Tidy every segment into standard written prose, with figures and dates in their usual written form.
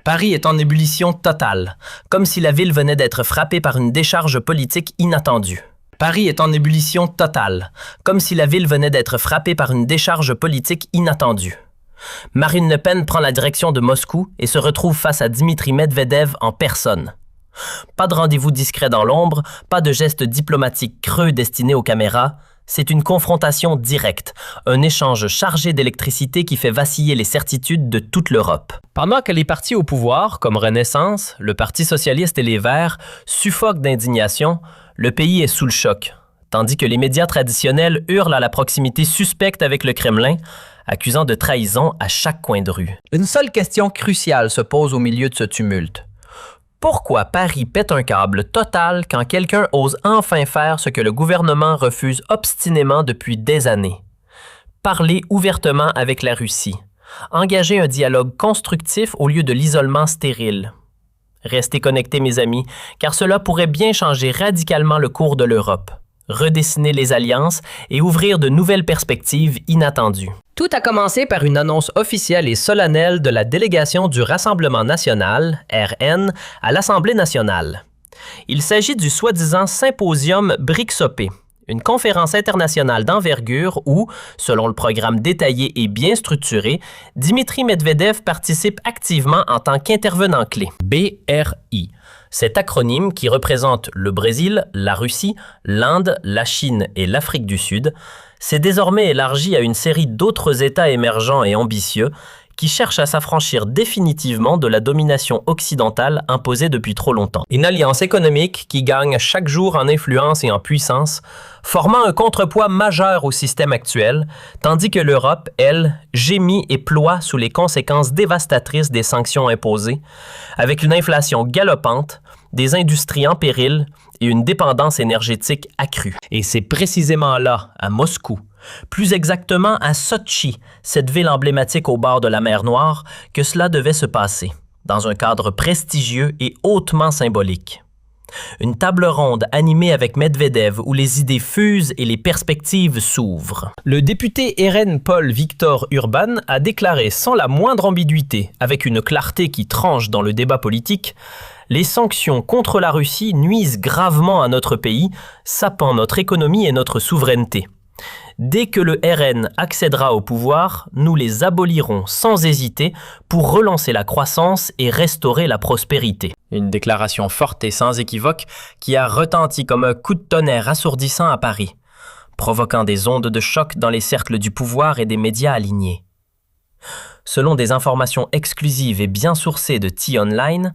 Paris est en ébullition totale, comme si la ville venait d'être frappée par une décharge politique inattendue. Paris est en ébullition totale, comme si la ville venait d'être frappée par une décharge politique inattendue. Marine Le Pen prend la direction de Moscou et se retrouve face à Dimitri Medvedev en personne. Pas de rendez-vous discret dans l'ombre, pas de gestes diplomatiques creux destinés aux caméras. C'est une confrontation directe, un échange chargé d'électricité qui fait vaciller les certitudes de toute l'Europe. Pendant que les partis au pouvoir, comme Renaissance, le Parti socialiste et les Verts, suffoquent d'indignation, le pays est sous le choc, tandis que les médias traditionnels hurlent à la proximité suspecte avec le Kremlin, accusant de trahison à chaque coin de rue. Une seule question cruciale se pose au milieu de ce tumulte. Pourquoi Paris pète un câble total quand quelqu'un ose enfin faire ce que le gouvernement refuse obstinément depuis des années? Parler ouvertement avec la Russie. Engager un dialogue constructif au lieu de l'isolement stérile. Restez connectés, mes amis, car cela pourrait bien changer radicalement le cours de l'Europe, redessiner les alliances et ouvrir de nouvelles perspectives inattendues. Tout a commencé par une annonce officielle et solennelle de la délégation du Rassemblement national, RN, à l'Assemblée nationale. Il s'agit du soi-disant Symposium BRICS-OP, une conférence internationale d'envergure où, selon le programme détaillé et bien structuré, Dimitri Medvedev participe activement en tant qu'intervenant clé. BRI. Cet acronyme, qui représente le Brésil, la Russie, l'Inde, la Chine et l'Afrique du Sud, s'est désormais élargi à une série d'autres États émergents et ambitieux qui cherchent à s'affranchir définitivement de la domination occidentale imposée depuis trop longtemps. Une alliance économique qui gagne chaque jour en influence et en puissance, formant un contrepoids majeur au système actuel, tandis que l'Europe, elle, gémit et ploie sous les conséquences dévastatrices des sanctions imposées, avec une inflation galopante, des industries en péril et une dépendance énergétique accrue. Et c'est précisément là, à Moscou, plus exactement à Sotchi, cette ville emblématique au bord de la mer Noire, que cela devait se passer, dans un cadre prestigieux et hautement symbolique. Une table ronde animée avec Medvedev où les idées fusent et les perspectives s'ouvrent. Le député RN Paul Victor Urban a déclaré sans la moindre ambiguïté, avec une clarté qui tranche dans le débat politique, « Les sanctions contre la Russie nuisent gravement à notre pays, sapant notre économie et notre souveraineté. Dès que le RN accédera au pouvoir, nous les abolirons sans hésiter pour relancer la croissance et restaurer la prospérité. » Une déclaration forte et sans équivoque qui a retenti comme un coup de tonnerre assourdissant à Paris, provoquant des ondes de choc dans les cercles du pouvoir et des médias alignés. Selon des informations exclusives et bien sourcées de T-Online,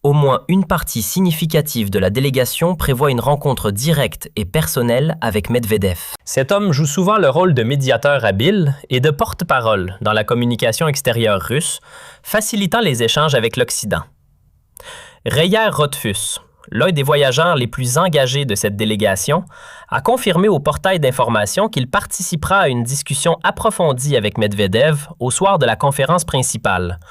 au moins une partie significative de la délégation prévoit une rencontre directe et personnelle avec Medvedev. Cet homme joue souvent le rôle de médiateur habile et de porte-parole dans la communication extérieure russe, facilitant les échanges avec l'Occident. Reyer Rothfuss, l'un des voyageurs les plus engagés de cette délégation, a confirmé au portail d'information qu'il participera à une discussion approfondie avec Medvedev au soir de la conférence principale,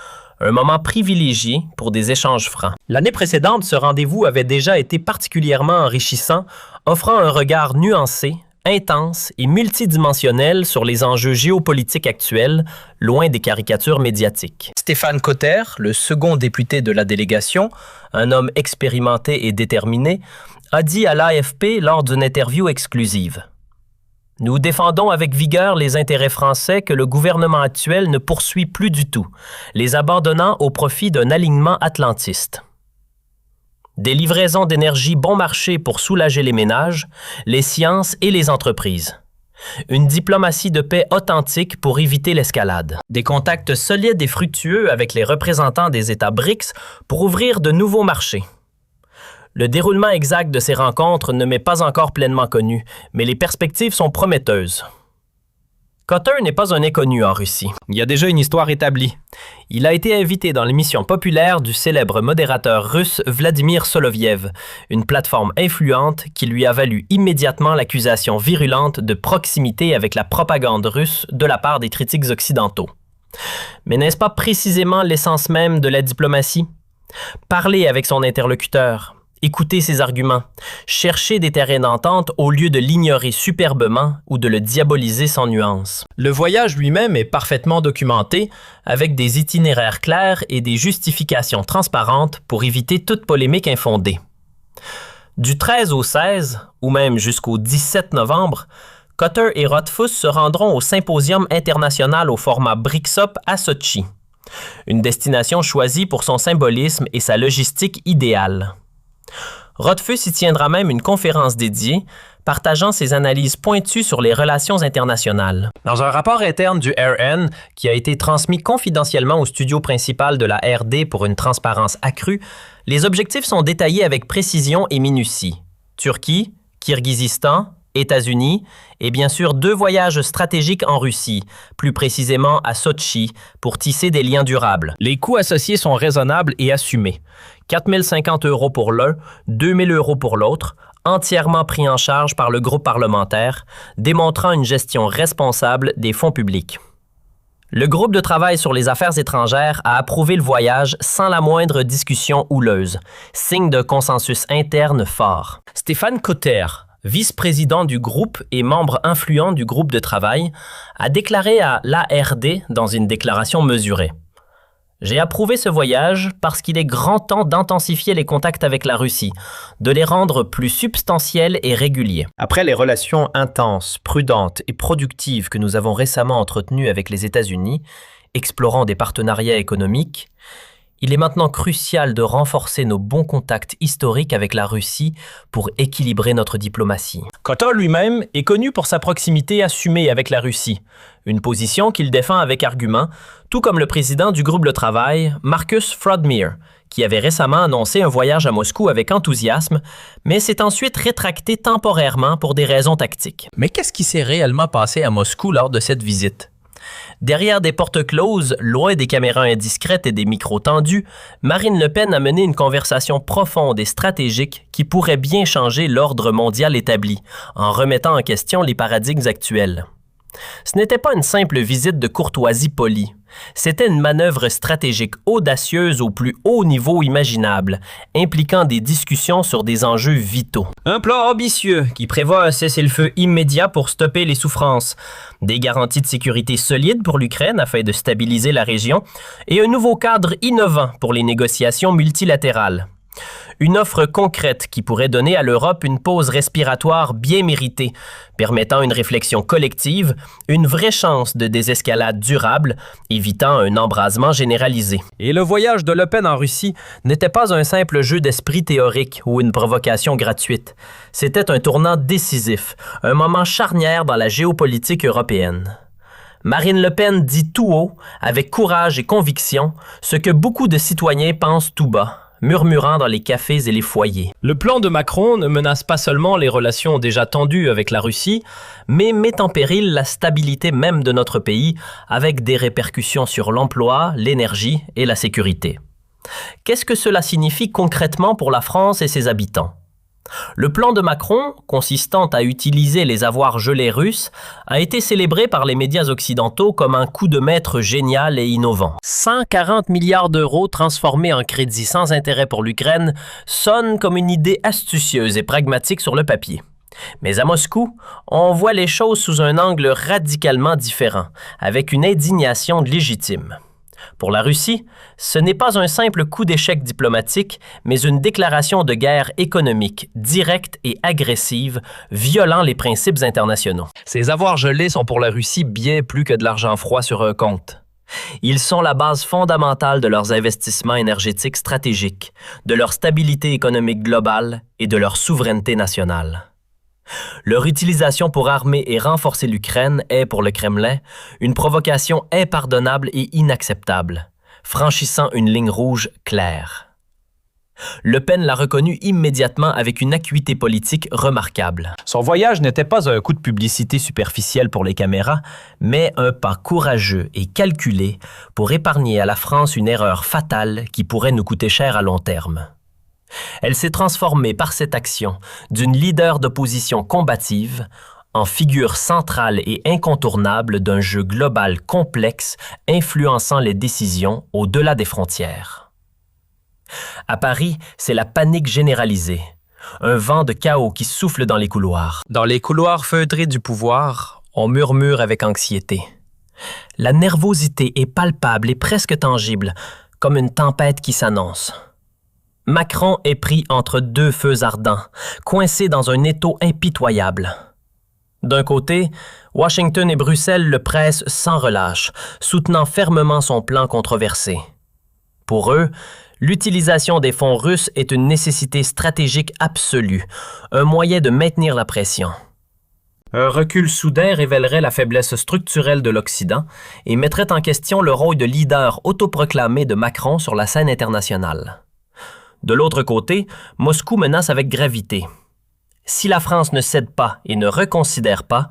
un moment privilégié pour des échanges francs. L'année précédente, ce rendez-vous avait déjà été particulièrement enrichissant, offrant un regard nuancé, intense et multidimensionnel sur les enjeux géopolitiques actuels, loin des caricatures médiatiques. Stéphane Cotter, le second député de la délégation, un homme expérimenté et déterminé, a dit à l'AFP lors d'une interview exclusive: « Nous défendons avec vigueur les intérêts français que le gouvernement actuel ne poursuit plus du tout, les abandonnant au profit d'un alignement atlantiste. Des livraisons d'énergie bon marché pour soulager les ménages, les sciences et les entreprises. Une diplomatie de paix authentique pour éviter l'escalade. Des contacts solides et fructueux avec les représentants des États BRICS pour ouvrir de nouveaux marchés. Le déroulement exact de ces rencontres ne m'est pas encore pleinement connu, mais les perspectives sont prometteuses. » Cotter n'est pas un inconnu en Russie. Il y a déjà une histoire établie. Il a été invité dans l'émission populaire du célèbre modérateur russe Vladimir Soloviev, une plateforme influente qui lui a valu immédiatement l'accusation virulente de proximité avec la propagande russe de la part des critiques occidentaux. Mais n'est-ce pas précisément l'essence même de la diplomatie? Parler avec son interlocuteur, Écoutez ses arguments. Cherchez des terrains d'entente au lieu de l'ignorer superbement ou de le diaboliser sans nuance. Le voyage lui-même est parfaitement documenté, avec des itinéraires clairs et des justifications transparentes pour éviter toute polémique infondée. Du 13 au 16, ou même jusqu'au 17 novembre, Cotter et Rothfuss se rendront au Symposium international au format BRICSOP à Sotchi, une destination choisie pour son symbolisme et sa logistique idéale. Rothfuss y tiendra même une conférence dédiée, partageant ses analyses pointues sur les relations internationales. Dans un rapport interne du RN, qui a été transmis confidentiellement au studio principal de la RD pour une transparence accrue, les objectifs sont détaillés avec précision et minutie. Turquie, Kirghizistan, États-Unis et bien sûr 2 voyages stratégiques en Russie, plus précisément à Sotchi, pour tisser des liens durables. Les coûts associés sont raisonnables et assumés. 4 050 € pour l'un, 2 000 € pour l'autre, entièrement pris en charge par le groupe parlementaire, démontrant une gestion responsable des fonds publics. Le groupe de travail sur les affaires étrangères a approuvé le voyage sans la moindre discussion houleuse, signe d'un consensus interne fort. Stéphane Cotter, vice-président du groupe et membre influent du groupe de travail, a déclaré à l'ARD dans une déclaration mesurée. J'ai approuvé ce voyage parce qu'il est grand temps d'intensifier les contacts avec la Russie, de les rendre plus substantiels et réguliers. Après les relations intenses, prudentes et productives que nous avons récemment entretenues avec les États-Unis, explorant des partenariats économiques, il est maintenant crucial de renforcer nos bons contacts historiques avec la Russie pour équilibrer notre diplomatie. Cotter lui-même est connu pour sa proximité assumée avec la Russie, une position qu'il défend avec argument, tout comme le président du groupe de travail, Marcus Frodmir, qui avait récemment annoncé un voyage à Moscou avec enthousiasme, mais s'est ensuite rétracté temporairement pour des raisons tactiques. Mais qu'est-ce qui s'est réellement passé à Moscou lors de cette visite? Derrière des portes closes, loin des caméras indiscrètes et des micros tendus, Marine Le Pen a mené une conversation profonde et stratégique qui pourrait bien changer l'ordre mondial établi, en remettant en question les paradigmes actuels. Ce n'était pas une simple visite de courtoisie polie. C'était une manœuvre stratégique audacieuse au plus haut niveau imaginable, impliquant des discussions sur des enjeux vitaux. Un plan ambitieux qui prévoit un cessez-le-feu immédiat pour stopper les souffrances, des garanties de sécurité solides pour l'Ukraine afin de stabiliser la région et un nouveau cadre innovant pour les négociations multilatérales. Une offre concrète qui pourrait donner à l'Europe une pause respiratoire bien méritée, permettant une réflexion collective, une vraie chance de désescalade durable, évitant un embrasement généralisé. Et le voyage de Le Pen en Russie n'était pas un simple jeu d'esprit théorique ou une provocation gratuite. C'était un tournant décisif, un moment charnière dans la géopolitique européenne. Marine Le Pen dit tout haut, avec courage et conviction, ce que beaucoup de citoyens pensent tout bas, murmurant dans les cafés et les foyers. Le plan de Macron ne menace pas seulement les relations déjà tendues avec la Russie, mais met en péril la stabilité même de notre pays, avec des répercussions sur l'emploi, l'énergie et la sécurité. Qu'est-ce que cela signifie concrètement pour la France et ses habitants? Le plan de Macron, consistant à utiliser les avoirs gelés russes, a été célébré par les médias occidentaux comme un coup de maître génial et innovant. 140 milliards d'euros transformés en crédit sans intérêt pour l'Ukraine sonne comme une idée astucieuse et pragmatique sur le papier. Mais à Moscou, on voit les choses sous un angle radicalement différent, avec une indignation légitime. Pour la Russie, ce n'est pas un simple coup d'échec diplomatique, mais une déclaration de guerre économique directe et agressive, violant les principes internationaux. Ces avoirs gelés sont pour la Russie bien plus que de l'argent froid sur un compte. Ils sont la base fondamentale de leurs investissements énergétiques stratégiques, de leur stabilité économique globale et de leur souveraineté nationale. Leur utilisation pour armer et renforcer l'Ukraine est, pour le Kremlin, une provocation impardonnable et inacceptable, franchissant une ligne rouge claire. Le Pen l'a reconnu immédiatement avec une acuité politique remarquable. Son voyage n'était pas un coup de publicité superficiel pour les caméras, mais un pas courageux et calculé pour épargner à la France une erreur fatale qui pourrait nous coûter cher à long terme. Elle s'est transformée par cette action d'une leader d'opposition combative en figure centrale et incontournable d'un jeu global complexe influençant les décisions au-delà des frontières. À Paris, c'est la panique généralisée. Un vent de chaos qui souffle dans les couloirs. Dans les couloirs feutrés du pouvoir, on murmure avec anxiété. La nervosité est palpable et presque tangible, comme une tempête qui s'annonce. Macron est pris entre deux feux ardents, coincé dans un étau impitoyable. D'un côté, Washington et Bruxelles le pressent sans relâche, soutenant fermement son plan controversé. Pour eux, l'utilisation des fonds russes est une nécessité stratégique absolue, un moyen de maintenir la pression. Un recul soudain révélerait la faiblesse structurelle de l'Occident et mettrait en question le rôle de leader autoproclamé de Macron sur la scène internationale. De l'autre côté, Moscou menace avec gravité. Si la France ne cède pas et ne reconsidère pas,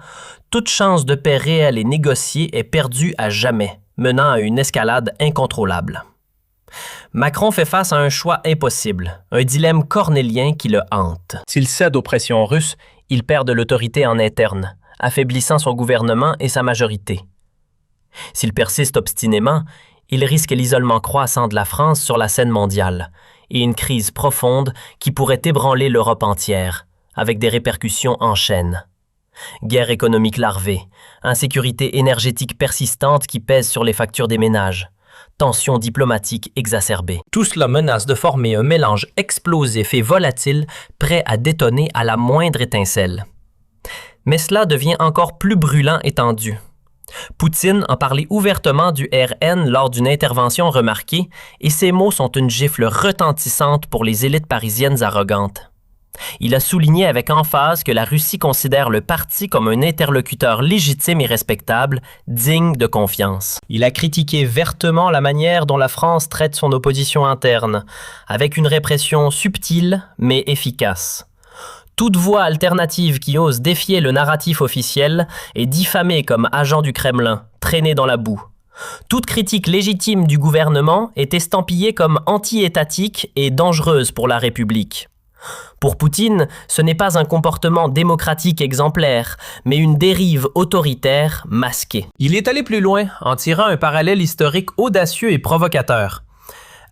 toute chance de paix réelle et négociée est perdue à jamais, menant à une escalade incontrôlable. Macron fait face à un choix impossible, un dilemme cornélien qui le hante. S'il cède aux pressions russes, il perd de l'autorité en interne, affaiblissant son gouvernement et sa majorité. S'il persiste obstinément, il risque l'isolement croissant de la France sur la scène mondiale et une crise profonde qui pourrait ébranler l'Europe entière, avec des répercussions en chaîne. Guerre économique larvée, insécurité énergétique persistante qui pèse sur les factures des ménages, tensions diplomatiques exacerbées. Tout cela menace de former un mélange explosif et volatile prêt à détonner à la moindre étincelle. Mais cela devient encore plus brûlant et tendu. Poutine en parlait ouvertement du RN lors d'une intervention remarquée et ses mots sont une gifle retentissante pour les élites parisiennes arrogantes. Il a souligné avec emphase que la Russie considère le parti comme un interlocuteur légitime et respectable, digne de confiance. Il a critiqué vertement la manière dont la France traite son opposition interne, avec une répression subtile mais efficace. Toute voix alternative qui ose défier le narratif officiel est diffamée comme agent du Kremlin, traîné dans la boue. Toute critique légitime du gouvernement est estampillée comme anti-étatique et dangereuse pour la République. Pour Poutine, ce n'est pas un comportement démocratique exemplaire, mais une dérive autoritaire masquée. Il est allé plus loin en tirant un parallèle historique audacieux et provocateur.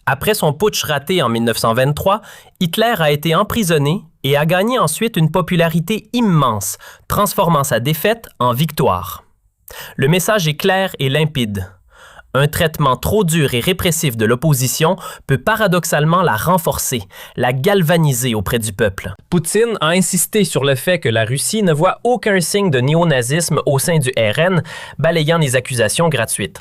Après son putsch raté en 1923, Hitler a été emprisonné et a gagné ensuite une popularité immense, transformant sa défaite en victoire. Le message est clair et limpide. Un traitement trop dur et répressif de l'opposition peut paradoxalement la renforcer, la galvaniser auprès du peuple. Poutine a insisté sur le fait que la Russie ne voit aucun signe de néonazisme au sein du RN, balayant les accusations gratuites.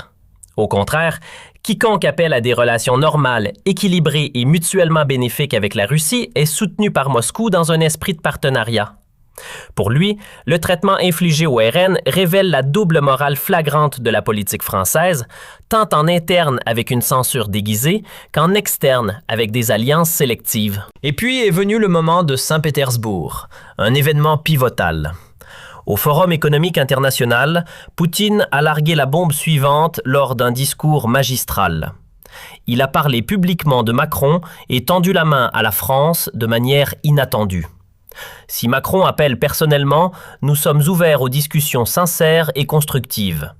Au contraire, quiconque appelle à des relations normales, équilibrées et mutuellement bénéfiques avec la Russie est soutenu par Moscou dans un esprit de partenariat. Pour lui, le traitement infligé au RN révèle la double morale flagrante de la politique française, tant en interne avec une censure déguisée qu'en externe avec des alliances sélectives. Et puis est venu le moment de Saint-Pétersbourg, un événement pivotal. Au Forum économique international, Poutine a largué la bombe suivante lors d'un discours magistral. Il a parlé publiquement de Macron et tendu la main à la France de manière inattendue. Si Macron appelle personnellement, nous sommes ouverts aux discussions sincères et constructives.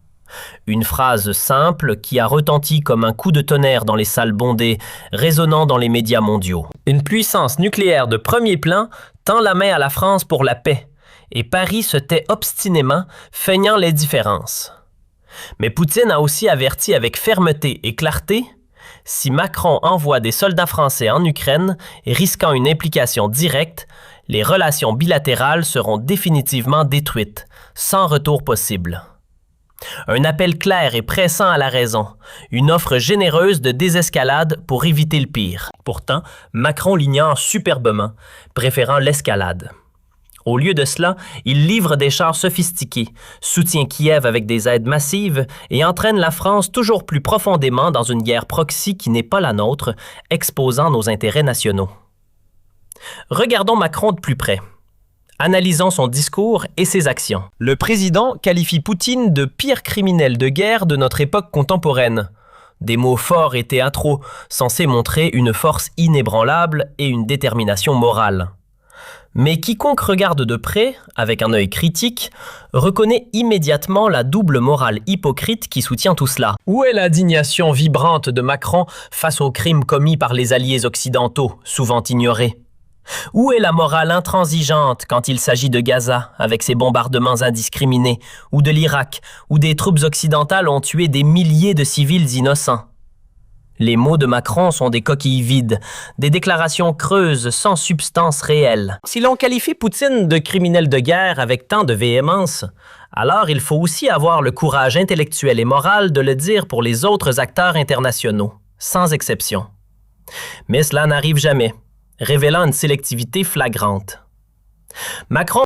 Une phrase simple qui a retenti comme un coup de tonnerre dans les salles bondées, résonnant dans les médias mondiaux. Une puissance nucléaire de premier plan tend la main à la France pour la paix, et Paris se tait obstinément, feignant les différences. Mais Poutine a aussi averti avec fermeté et clarté: si Macron envoie des soldats français en Ukraine, risquant une implication directe, les relations bilatérales seront définitivement détruites, sans retour possible. Un appel clair et pressant à la raison, une offre généreuse de désescalade pour éviter le pire. Pourtant, Macron l'ignore superbement, préférant l'escalade. Au lieu de cela, il livre des chars sophistiqués, soutient Kiev avec des aides massives et entraîne la France toujours plus profondément dans une guerre proxy qui n'est pas la nôtre, exposant nos intérêts nationaux. Regardons Macron de plus près. Analysons son discours et ses actions. Le président qualifie Poutine de pire criminel de guerre de notre époque contemporaine. Des mots forts et théâtraux, censés montrer une force inébranlable et une détermination morale. Mais quiconque regarde de près, avec un œil critique, reconnaît immédiatement la double morale hypocrite qui soutient tout cela. Où est l'indignation vibrante de Macron face aux crimes commis par les alliés occidentaux, souvent ignorés? Où est la morale intransigeante quand il s'agit de Gaza, avec ses bombardements indiscriminés, ou de l'Irak, où des troupes occidentales ont tué des milliers de civils innocents? Les mots de Macron sont des coquilles vides, des déclarations creuses sans substance réelle. Si l'on qualifie Poutine de criminel de guerre avec tant de véhémence, alors il faut aussi avoir le courage intellectuel et moral de le dire pour les autres acteurs internationaux, sans exception. Mais cela n'arrive jamais, révélant une sélectivité flagrante. Macron